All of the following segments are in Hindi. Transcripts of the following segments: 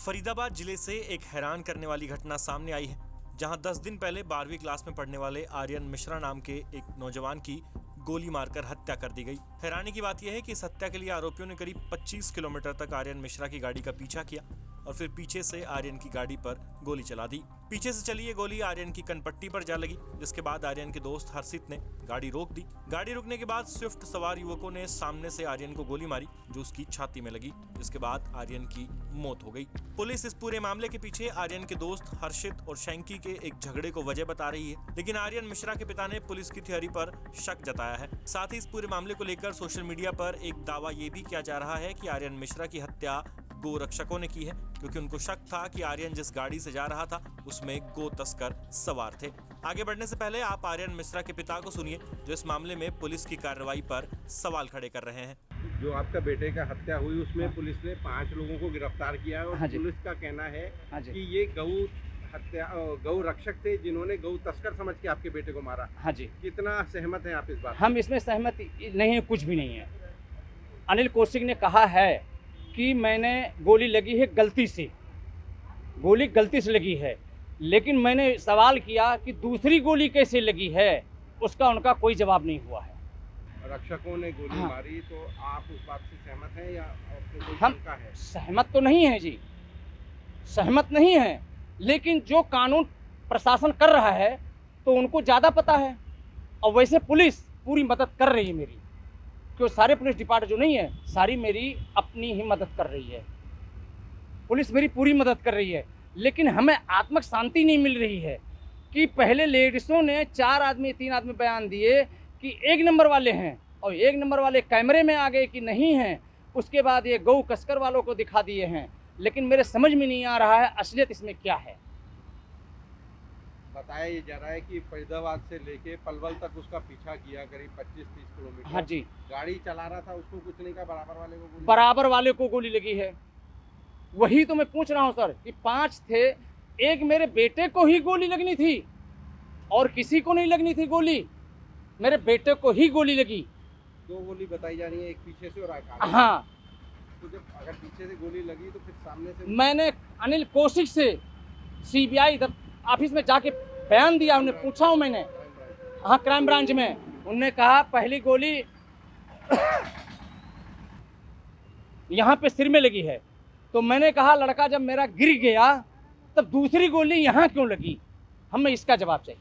फरीदाबाद जिले से एक हैरान करने वाली घटना सामने आई है, जहां 10 दिन पहले 12वीं क्लास में पढ़ने वाले आर्यन मिश्रा नाम के एक नौजवान की गोली मारकर हत्या कर दी गई। हैरानी की बात यह है कि इस हत्या के लिए आरोपियों ने करीब 25 किलोमीटर तक आर्यन मिश्रा की गाड़ी का पीछा किया और फिर पीछे से आर्यन की गाड़ी पर गोली चला दी। पीछे से चली ये गोली आर्यन की कनपट्टी पर जा लगी, जिसके बाद आर्यन के दोस्त हर्षित ने गाड़ी रोक दी। गाड़ी रुकने के बाद स्विफ्ट सवार युवकों ने सामने से आर्यन को गोली मारी, जो उसकी छाती में लगी, जिसके बाद आर्यन की मौत हो गई। पुलिस इस पूरे मामले के पीछे आर्यन के दोस्त हर्षित और शैंकी के एक झगड़े को वजह बता रही है, लेकिन आर्यन मिश्रा के पिता ने पुलिस की थ्योरी पर शक जताया है। साथ ही इस पूरे मामले को लेकर सोशल मीडिया पर एक दावा ये भी किया जा रहा है कि आर्यन मिश्रा की हत्या गो रक्षकों ने की है, क्योंकि उनको शक था कि आर्यन जिस गाड़ी से जा रहा था उसमें गो तस्कर सवार थे। आगे बढ़ने से पहले आप आर्यन मिश्रा के पिता को सुनिए, जो इस मामले में पुलिस की कार्रवाई पर सवाल खड़े कर रहे हैं। जो आपका बेटे का हत्या हुई उसमें पुलिस ने 5 लोगों को गिरफ्तार किया है और पुलिस का कहना है कि ये गौ रक्षक थे जिन्होंने गौ तस्कर समझ के आपके बेटे को मारा। हाँ जी। कितना सहमत हैं आप इस बात? हम इसमें सहमत नहीं है, कुछ भी नहीं है। अनिल कौशिक ने कहा है कि मैंने गोली लगी है गलती से, गोली गलती से लगी है, लेकिन मैंने सवाल किया कि दूसरी गोली कैसे लगी है, उसका उनका कोई जवाब नहीं हुआ है। रक्षकों ने गोली मारी तो आप उस बात से सहमत हैं या आपको कोई हम शंका है? सहमत तो नहीं है जी, सहमत नहीं है, लेकिन जो कानून प्रशासन कर रहा है तो उनको ज़्यादा पता है, और वैसे पुलिस पूरी मदद कर रही है मेरी, क्यों सारे पुलिस डिपार्टमेंट जो नहीं है सारी मेरी अपनी ही मदद कर रही है, पुलिस मेरी पूरी मदद कर रही है। लेकिन हमें आत्मिक शांति नहीं मिल रही है कि पहले लेडीज़ों ने 3 आदमी बयान दिए कि 1 नंबर वाले हैं और 1 नंबर वाले कैमरे में आ गए कि नहीं हैं, उसके बाद ये गौ तस्कर वालों को दिखा दिए हैं, लेकिन मेरे समझ में नहीं आ रहा है असलियत इसमें क्या है। बताया ये जा रहा है कि फरीदाबाद से लेके पलवल तक उसका पीछा किया करीब 25-30 किलोमीटर। हाँ जी। गाड़ी चला रहा था, उसको कुछ नहीं कहा, बराबर वाले को गोली लगी है। वही तो मैं पूछ रहा हूँ सर कि 5 थे, एक मेरे बेटे को ही गोली लगनी थी और किसी को नहीं लगनी थी गोली, मेरे बेटे को ही गोली लगी। 2 गोली बताई जा रही है, एक पीछे से और एक आगे। हाँ, तो जब अगर पीछे से गोली लगी तो फिर सामने से मैंने अनिल कौशिक से सीबीआई ऑफिस में जाके बयान दिया, उन्हें पूछा हूँ मैंने, हाँ क्राइम ब्रांच में, उन्होंने कहा पहली गोली यहाँ पे सिर में लगी है। तो मैंने कहा लड़का जब मेरा गिर गया तब दूसरी गोली यहाँ क्यों लगी, हमें इसका जवाब चाहिए,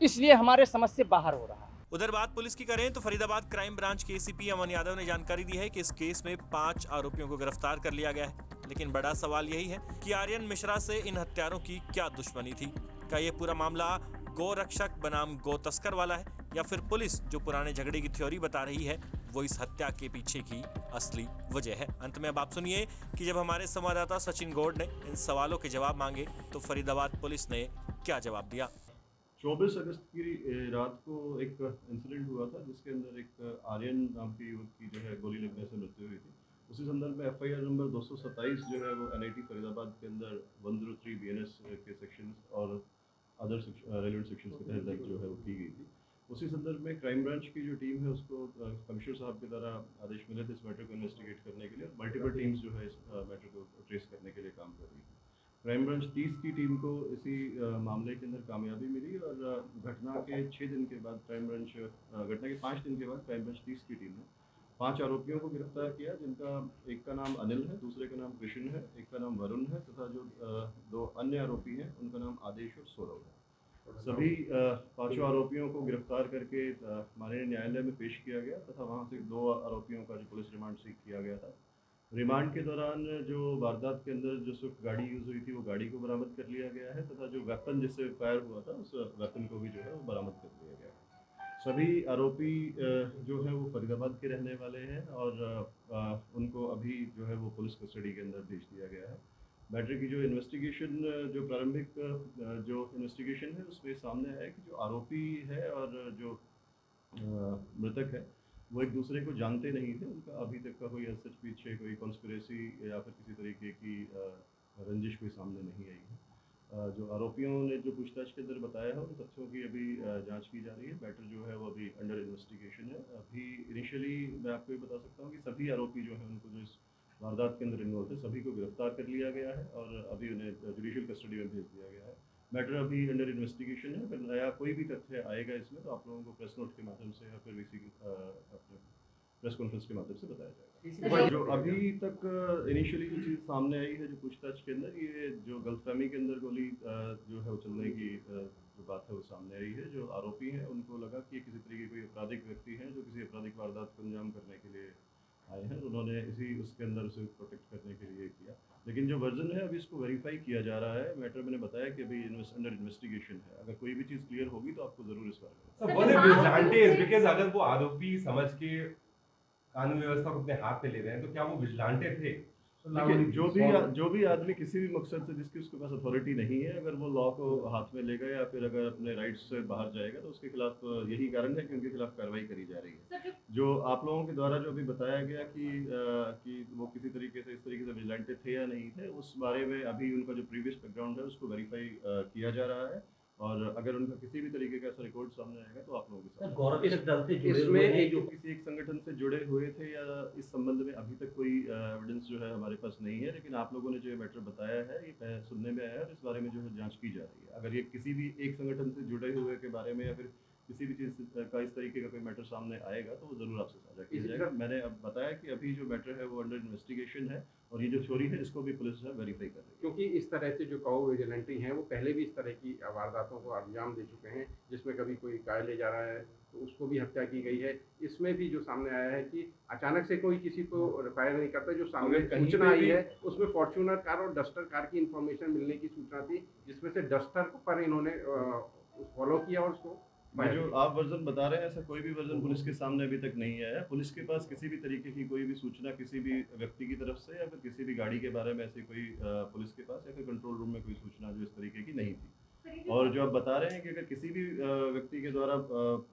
इसलिए हमारे समझ से बाहर हो रहा है। उधर बात पुलिस की करें तो फरीदाबाद क्राइम ब्रांच के एसीपी अमन यादव ने जानकारी दी है कि इस केस में 5 आरोपियों को गिरफ्तार कर लिया गया है, लेकिन बड़ा सवाल यही है कि आर्यन मिश्रा से इन हत्यारों की क्या दुश्मनी थी। क्या ये पूरा मामला गौ रक्षक बनाम गौ तस्कर वाला है, या फिर पुलिस जो पुराने झगड़े की थ्योरी बता रही है वो इस हत्या के पीछे की असली वजह है। अंत में अब आप सुनिए कि जब हमारे संवाददाता सचिन गौड़ ने इन सवालों के जवाब मांगे तो फरीदाबाद पुलिस ने क्या जवाब दिया। 24 अगस्त की रात को एक इंसिडेंट हुआ था जिसके अंदर एक आर्यन नाम के युवक की जो है गोली लगने से मृत्यु हुई थी। उसी संदर्भ में FIR नंबर 227 जो है वो NIT फरीदाबाद के अंदर 103 BNS के सेक्शन और अदर रेलिवेंट सेक्शंस के तहत दर्ज जो है वो की गई थी। उसी संदर्भ में क्राइम ब्रांच की जो टीम है उसको कमिश्नर साहब के द्वारा आदेश मिले थे इस मैटर को इन्वेस्टिगेट करने के लिए, और मल्टीपल टीम्स जो है इस मैटर को ट्रेस करने के लिए काम कर रही थी। क्राइम ब्रांच 30 की टीम को इसी मामले के अंदर कामयाबी मिली और घटना के 6 दिन के बाद घटना के 5 दिन के बाद क्राइम ब्रांच 30 की टीम ने 5 आरोपियों को गिरफ्तार किया, जिनका एक का नाम अनिल है, दूसरे का नाम कृष्ण है, एक का नाम वरुण है तथा जो 2 अन्य आरोपी हैं उनका नाम आदेश और सौरभ है। सभी 5 आरोपियों को गिरफ्तार करके माननीय न्यायालय में पेश किया गया तथा वहाँ से 2 आरोपियों का जो पुलिस रिमांड सीख किया गया था। रिमांड के दौरान जो वारदात के अंदर जो स्विफ्ट गाड़ी यूज़ हुई थी वो गाड़ी को बरामद कर लिया गया है तथा जो वेपन जिससे फायर हुआ था उस वेपन को भी जो है वो बरामद कर लिया गया है। सभी आरोपी जो है वो फरीदाबाद के रहने वाले हैं और उनको अभी जो है वो पुलिस कस्टडी के अंदर भेज दिया गया है। मैटर की जो इन्वेस्टिगेशन जो प्रारंभिक जो इन्वेस्टिगेशन है उसमें सामने आया कि जो आरोपी है और जो मृतक है वो एक दूसरे को जानते नहीं थे। उनका अभी तक का कोई सच पीछे कोई कॉन्स्पिरेसी या फिर किसी तरीके की रंजिश कोई सामने नहीं आई है। जो आरोपियों ने जो पूछताछ के अंदर बताया है उन तथ्यों की अभी जांच की जा रही है। मैटर जो है वो अभी अंडर इन्वेस्टिगेशन है। अभी इनिशियली मैं आपको ये बता सकता हूँ कि सभी आरोपी जो हैं उनको जो इस वारदात के अंदर इन्वॉल्व थे सभी को गिरफ्तार कर लिया गया है और अभी उन्हें जुडिशियल कस्टडी में भेज दिया गया है। मैटर अभी अंडर इन्वेस्टिगेशन है। अगर नया कोई भी तथ्य आएगा इसमें तो आप लोगों को प्रेस नोट के माध्यम से या फिर अपने प्रेस कॉन्फ्रेंस के माध्यम से बताया जाएगा। जो अभी तक इनिशियली जो चीज़ सामने आई है, जो पूछताछ के अंदर, ये जो गलतफहमी के अंदर गोली जो है वो चलने की जो बात है वो सामने आई है। जो आरोपी हैं उनको लगा कि किसी तरीके कोई आपराधिक व्यक्ति हैं जो किसी आपराधिक वारदात को अंजाम करने के लिए आए हैं, उन्होंने इसी उसके अंदर उसे प्रोटेक्ट करने के लिए किया। लेकिन जो वर्जन है अभी इसको वेरीफाई किया जा रहा है। मैटर मैंने बताया कि अभी अंडर इन्वेस्टिगेशन है। अगर कोई भी चीज़ क्लियर होगी तो आपको ज़रूर इस बारे में। बोले विजिलेंटे बिकॉज अगर वो आरोपी समझ के कानून व्यवस्था को अपने हाथ में ले रहे हैं तो क्या वो विजिलेंटे थे? देखिए, जो भी आदमी किसी भी मकसद से जिसकी उसके पास अथॉरिटी नहीं है, अगर वो लॉ को हाथ में लेगा या फिर अगर अपने राइट्स से बाहर जाएगा तो उसके खिलाफ यही कारण है कि उनके खिलाफ कार्रवाई करी जा रही है। जो आप लोगों के द्वारा जो अभी बताया गया कि वो किसी तरीके से इस तरीके से विजिलेंटे थे या नहीं थे, उस बारे में अभी उनका जो प्रीवियस बैकग्राउंड है उसको वेरीफाई किया जा रहा है और अगर उनका किसी भी तरीके का ऐसा रिकॉर्ड सामने आएगा तो आप लोगों के साथ गौरव दल से जुड़े इसमें हुए हैं जो किसी एक संगठन से जुड़े हुए थे या इस संबंध में अभी तक कोई एविडेंस जो है हमारे पास नहीं है। लेकिन आप लोगों ने जो मैटर बताया है ये सुनने में आया है और इस बारे में जो है जांच की जा रही है। अगर ये किसी भी एक संगठन से जुड़े हुए के बारे में या फिर किसी भी चीज़ का इस तरीके का कोई मैटर सामने आएगा तो वो ज़रूर आपसे साझा किया जाएगा। मैंने अब बताया कि अभी जो मैटर है वो अंडर इन्वेस्टिगेशन है और ये जो थ्योरी है इसको भी पुलिस वेरीफाई कर रही है। क्योंकि इस तरह से जो कौ विजिलेंटी हैं वो पहले भी इस तरह की वारदातों को अंजाम दे चुके हैं, जिसमें कभी कोई घायल ले जा रहा है तो उसको भी हत्या की गई है। इसमें भी जो सामने आया है कि अचानक से कोई किसी को फायर नहीं करता, जो सामने सूचना आई है उसमें फॉर्च्यूनर कार और डस्टर कार की इंफॉर्मेशन मिलने की सूचना थी, जिसमें से डस्टर पर इन्होंने फॉलो किया और उसको जो आप वर्जन बता रहे हैं ऐसा कोई भी वर्जन पुलिस के सामने अभी तक नहीं आया है। पुलिस के पास किसी भी तरीके की कोई भी सूचना किसी भी व्यक्ति की तरफ से या फिर किसी भी गाड़ी के बारे में ऐसी कोई पुलिस के पास या फिर कंट्रोल रूम में कोई सूचना जो इस तरीके की नहीं थी। और जो आप बता रहे हैं कि अगर किसी भी व्यक्ति के द्वारा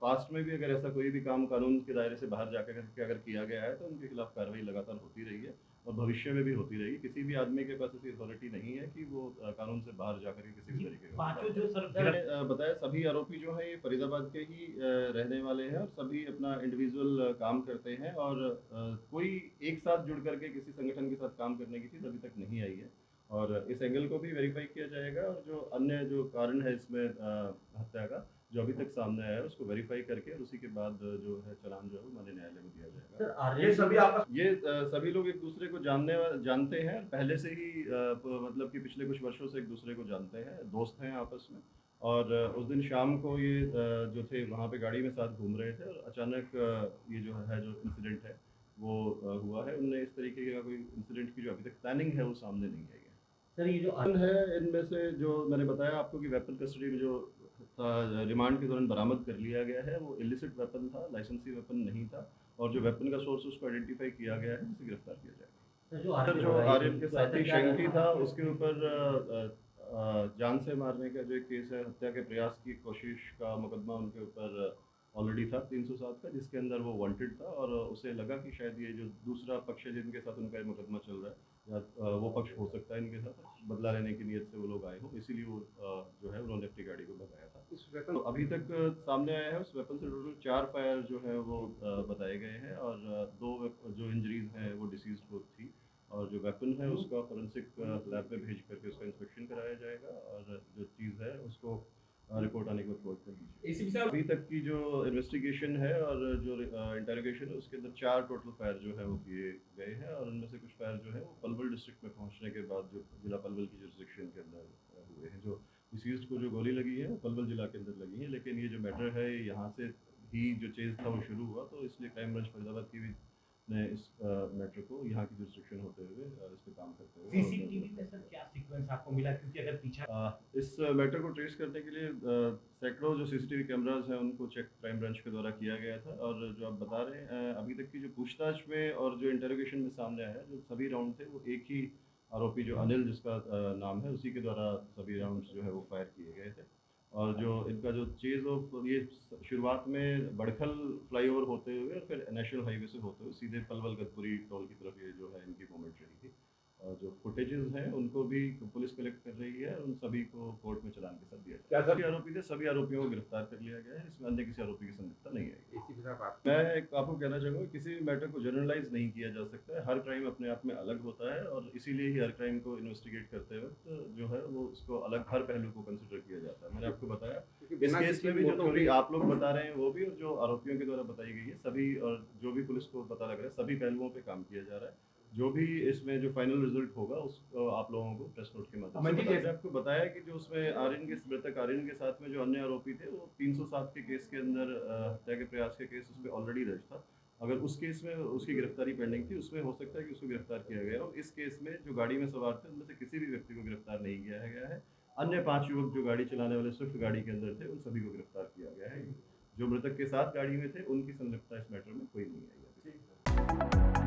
पास्ट में भी अगर ऐसा कोई भी काम कानून के दायरे से बाहर जाकर अगर किया गया है तो उनके खिलाफ कार्रवाई लगातार होती रही है और भविष्य में भी होती रहेगी। किसी भी आदमी के पास ऐसी अथॉरिटी नहीं है कि वो कानून से बाहर जाकर के किसी भी तरीके का मैंने बताया सभी आरोपी जो है ये फरीदाबाद के ही रहने वाले हैं और सभी अपना इंडिविजुअल काम करते हैं और कोई एक साथ जुड़ करके किसी संगठन के साथ काम करने की चीज़ अभी तक नहीं आई है और इस एंगल को भी वेरीफाई किया जाएगा और जो अन्य जो कारण है इसमें हत्या का जो अभी तक सामने आया है उसको वेरीफाई करके और उसी के बाद जो है चालान जो है वो माननीय न्यायालय में दिया जाएगा। ये सभी लोग एक दूसरे को जानते हैं पहले से ही मतलब कि पिछले कुछ वर्षों से एक दूसरे को जानते हैं, दोस्त हैं आपस में। और उस दिन शाम को ये जो थे वहाँ पे गाड़ी में साथ घूम रहे थे और अचानक ये जो इंसिडेंट है वो हुआ है। उनने इस तरीके का कोई इंसिडेंट की जो अभी तक प्लानिंग है वो सामने नहीं आई है। सर ये जो है इनमें से जो मैंने बताया आपको कि वेपन कस्टडी में जो रिमांड के दौरान बरामद कर लिया गया है वो इलिसिट वेपन था, लाइसेंसी वेपन नहीं था और जो वेपन का सोर्स उसको आइडेंटिफाई किया गया है जिसे गिरफ्तार किया जाएगा। जो आर्यन के साथी शंकी था उसके ऊपर जान से मारने का जो एक केस है, हत्या के प्रयास की कोशिश का मुकदमा उनके ऊपर ऑलरेडी था 307 का, जिसके अंदर वो वांटेड था और उसे लगा कि शायद ये जो दूसरा पक्ष है जिनके साथ उनका मुकदमा चल रहा है या वो पक्ष हो सकता है इनके साथ बदला लेने की नीयत से वो लोग आए हो, इसीलिए वो जो है उन्होंने अपनी गाड़ी को भगाया था। इस वेपन तो अभी तक सामने आया है उस वेपन से टोटल 4 फायर जो है वो बताए गए हैं और 2 जो इंजरीज हैं वो डिसीज को थी और जो वेपन है उसका फोरेंसिक लैब में भेज करके उसका इंस्पेक्शन कराया जाएगा और जो चीज़ है उसको रिपोर्ट आने के बाद फॉरवर्ड कर दीजिए। अभी तक की जो इन्वेस्टिगेशन है और जो इंटरोगेशन है उसके अंदर 4 टोटल फायर जो है वो किए गए हैं और उनमें से कुछ फायर जो है वो पलवल डिस्ट्रिक्ट में पहुंचने के बाद जो जिला पलवल की जुरिसडिक्शन के अंदर हुए हैं। जो डिसीज्ड को जो गोली लगी है वो पलवल जिला के अंदर लगी है, लेकिन ये जो मैटर है यहाँ से ही जो चेज था वो शुरू हुआ तो इसलिए क्राइम ब्रांच फरीदाबाद की भी ने इस मैटर को यहाँ की जुरिसडिक्शन होते हुए इस पे काम करते हुए सीसीटीवी में सर क्या सीक्वेंस आपको मिला, क्योंकि अगर पीछा इस मैटर को ट्रेस करने के लिए सैकड़ों जो सीसीटीवी कैमरास हैं उनको चेक क्राइम ब्रांच के द्वारा किया गया था और जो आप बता रहे हैं अभी तक की जो पूछताछ में और जो इंटरोगेशन में सामने आया है जो सभी राउंड थे वो एक ही आरोपी जो अनिल जिसका नाम है उसी के द्वारा सभी राउंड्स जो है वो फायर किए गए थे और जो इनका जो चेज ऑफ ये शुरुआत में बड़खल फ्लाईओवर होते हुए और फिर नेशनल हाईवे से होते हुए सीधे पलवल गतपुरी टोल की तरफ ये जो है इनकी मूवमेंट रही थी और जो फुट फुटेजेस हैं उनको भी पुलिस कलेक्ट कर रही है और उन सभी को कोर्ट में चालान के साथ दिया क्या जाएगा। सर? सभी आरोपी थे, सभी आरोपियों को गिरफ्तार कर लिया गया है, इसमें अन्य किसी आरोपी की संलिप्तता नहीं आएगी। एसीपी साहब आप मैं आपको कहना चाहूँगा किसी भी मैटर को जनरलाइज नहीं किया जा सकता है, हर क्राइम अपने आप में अलग होता है और इसीलिए ही हर क्राइम को इन्वेस्टिगेट करते वक्त जो है वो उसको अलग हर पहलू को कंसिडर किया जाता है। मैंने आपको बताया क्योंकि इस बिना केस किसी में भी जो मोटिव थ्योरी के- आप लोग बता रहे हैं वो भी और जो आरोपियों के द्वारा बताई गई है सभी और जो भी पुलिस को पता लग रहा है सभी पहलुओं पे काम किया जा रहा है। जो भी इसमें जो फाइनल रिजल्ट होगा उसको आप लोगों को प्रेस नोट के माध्यम से अमन जी, मैंने आपको बताया कि जो उसमें आर्यन के मृतक आर्यन के साथ में जो अन्य आरोपी थे वो 307 के केस के अंदर हत्या के प्रयास के केस उस पर ऑलरेडी दर्ज था। अगर उस केस में उसकी गिरफ्तारी पेंडिंग थी उसमें हो सकता है कि उसको गिरफ्तार किया गया और इस केस में जो गाड़ी में सवार थे उनमें से किसी भी व्यक्ति को गिरफ्तार नहीं किया गया है। अन्य 5 युवक जो गाड़ी चलाने वाले स्विफ्ट गाड़ी के अंदर थे उन सभी को गिरफ्तार किया गया है। जो मृतक के साथ गाड़ी में थे उनकी संलिप्तता इस मैटर में कोई नहीं आई है।